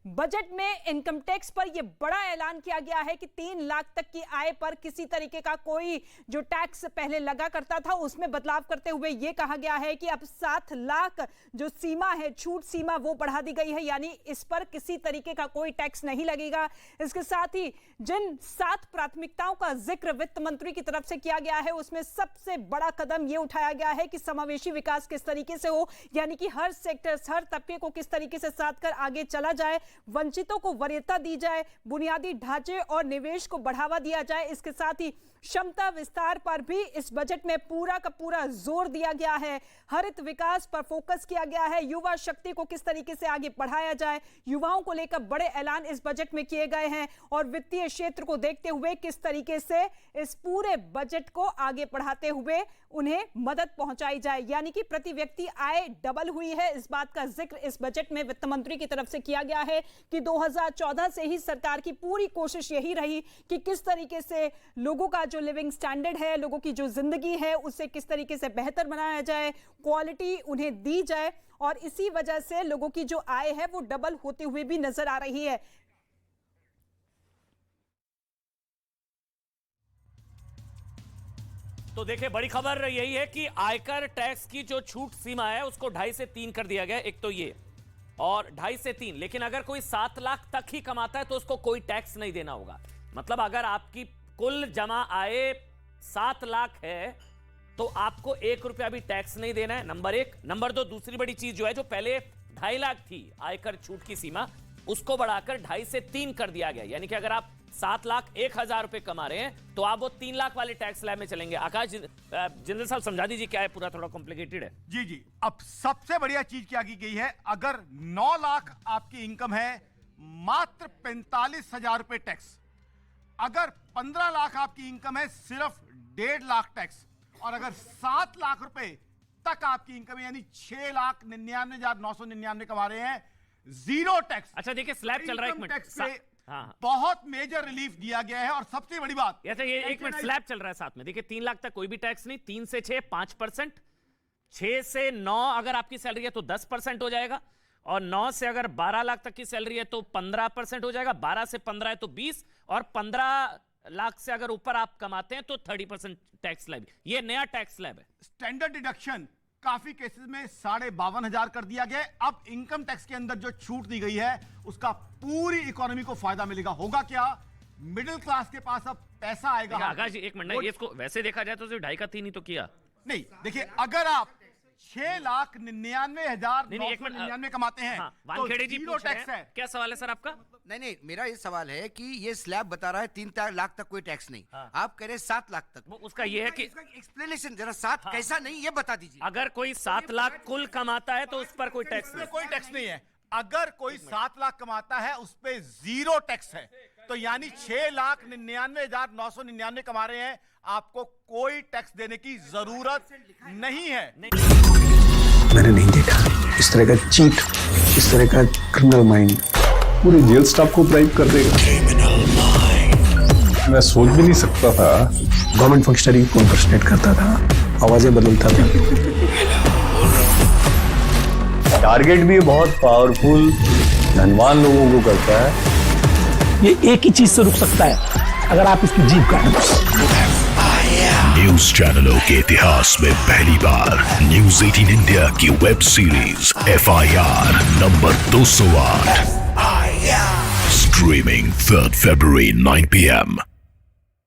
Budget में income tax पर यह बड़ा ऐलान किया गया है कि 3 लाख तक की आय पर किसी तरीके का कोई जो टैक्स पहले लगा करता था उसमें बदलाव करते हुए यह कहा गया है कि अब 7 लाख जो सीमा है, छूट सीमा, वो बढ़ा दी गई है, यानी इस पर किसी तरीके का कोई टैक्स नहीं लगेगा। इसके साथ ही जिन 7 प्राथमिकताओं का जिक्र वित्त मंत्री की तरफ से किया गया है उसमें सबसे बड़ा कदम यह उठाया गया है कि समावेशी विकास किस तरीके से हो, यानी कि हर सेक्टर, हर तबके को किस तरीके से साथ कर आगे चला जाए, वंचितों को वरीयता दी जाए, बुनियादी ढांचे और निवेश को बढ़ावा दिया जाए। इसके साथ ही क्षमता विस्तार पर भी इस बजट में पूरा का पूरा जोर दिया गया है। हरित विकास पर फोकस किया गया है, युवा शक्ति को किस तरीके से आगे बढ़ाया जाए, युवाओं को लेकर बड़े ऐलान इस बजट में किए गए हैं और वित्तीय क्षेत्र को देखते हुए किस तरीके से इस पूरे बजट को आगे बढ़ाते हुए उन्हें मदद पहुंचाई जाए, यानी कि प्रति व्यक्ति आय डबल हुई है। इस बात का जिक्र इस बजट में वित्त मंत्री की तरफ से किया गया है कि 2014 से ही सरकार की पूरी कोशिश यही रही कि किस तरीके से लोगों का जो लिविंग स्टैंडर्ड है, लोगों की जो जिंदगी है, उसे किस तरीके से बेहतर बनाया जाए, क्वालिटी उन्हें दी जाए, और इसी वजह से लोगों की जो आय है वो डबल होते हुए भी नजर आ रही है। तो देखिए, बड़ी खबर यही है कि आयकर टैक्स की जो छूट सीमा है उसको 2.5 से 3 कर दिया गया। एक तो ये, और 2.5 से 3, लेकिन अगर कोई 7 लाख तक ही कमाता है तो उसको कोई टैक्स नहीं देना होगा। मतलब अगर आपकी कुल जमा आय 7 लाख है तो आपको 1 रुपया भी टैक्स नहीं देना है, नंबर 1। नंबर 2, दूसरी बड़ी चीज जो है, जो पहले 2.5 लाख थी आयकर छूट की सीमा, उसको बढ़ाकर 2.5 से 3 कर दिया गया। यानी कि अगर आप 7 लाख 1,000 रुपए कमा रहे हैं तो आप वो 3 लाख वाले टैक्स स्लैब में चलेंगे। आकाश, जिंदल साहब समझा दीजिए क्या है, पूरा थोड़ा कॉम्प्लिकेटेड है। जी, अब सबसे बढ़िया चीज क्या की गई है, अगर 9 लाख आपकी इनकम है मात्र 45,000 रुपए टैक्स, अगर 15 लाख आपकी इनकम है सिर्फ 1.5 लाख टैक्स, और अगर 7 लाख रुपए तक आपकी इनकम है यानी 6,99,999 कमा रहे हैं, 0 टैक्स। अच्छा देखिए, स्लैब चल रहा है, 1 मिनट। हाँ, बहुत मेजर रिलीफ दिया गया है। और सबसे बड़ी बात, ये 1 मिनट, स्लैब चल रहा है साथ में। देखिए, 3 लाख तक कोई भी टैक्स नहीं, 3 से 6 5%, 6 से 9 अगर आपकी सैलरी है तो 10% हो जाएगा, और 9 से अगर 12 लाख तक की सैलरी है तो 15% हो जाएगा, 12 से 15 है तो 20, और 15 लाख से अगर ऊपर आप कमाते हैं तो 30% टैक्स स्लैब। ये नया टैक्स स्लैब है। स्टैंडर्ड डिडक्शन काफी केसेस में 52,500 कर दिया गया है। अब इनकम टैक्स के अंदर जो छूट दी गई है उसका पूरी इकोनॉमी को फायदा मिलेगा। होगा क्या, मिडिल क्लास के पास अब पैसा आएगा। आकाश जी, 1 मिनट, इसको वैसे देखा जाए तो सिर्फ 2.5 का 3 ही तो किया नहीं। देखिए, अगर आप 6,99,999 कमाते हैं तो वानखेड़े जी 0 टैक्स है। क्या सवाल है सर आपका? नहीं, मेरा ये सवाल है कि ये स्लैब बता रहा है 3 लाख तक कोई टैक्स नहीं, आप कह रहे 7 लाख तक। वो उसका ये है कि एक्सप्लेनेशन जरा 7 कैसा नहीं, ये बता दीजिए। अगर कोई 7 लाख कुल कमाता है तो उस पर कोई टैक्स नहीं, कोई टैक्स नहीं है। अगर कोई 7 लाख कमाता है उस पे 0 टैक्स है, तो यानी 6,99,999 कमा रहे हैं, आपको कोई टैक्स देने की जरूरत नहीं है। मैंने नहीं देखा इस तरह का चीट, इस तरह का क्रिमिनल माइंड पूरे जेल स्टाफ को ब्राइब कर देगा। मैं सोच भी नहीं सकता था गवर्नमेंट फंक्शनरी को इम्पर्सनेट करता था, आवाजें बदलता था। टारगेट भी बहुत पावरफुल धनवान लोगों को करता है। ये एक ही चीज से रुक सकता है, अगर आप इसकी जीभ काट दो। न्यूज चैनलों के इतिहास में पहली बार न्यूज 18 इंडिया की web series FIR number 208 streaming 3 February 9 PM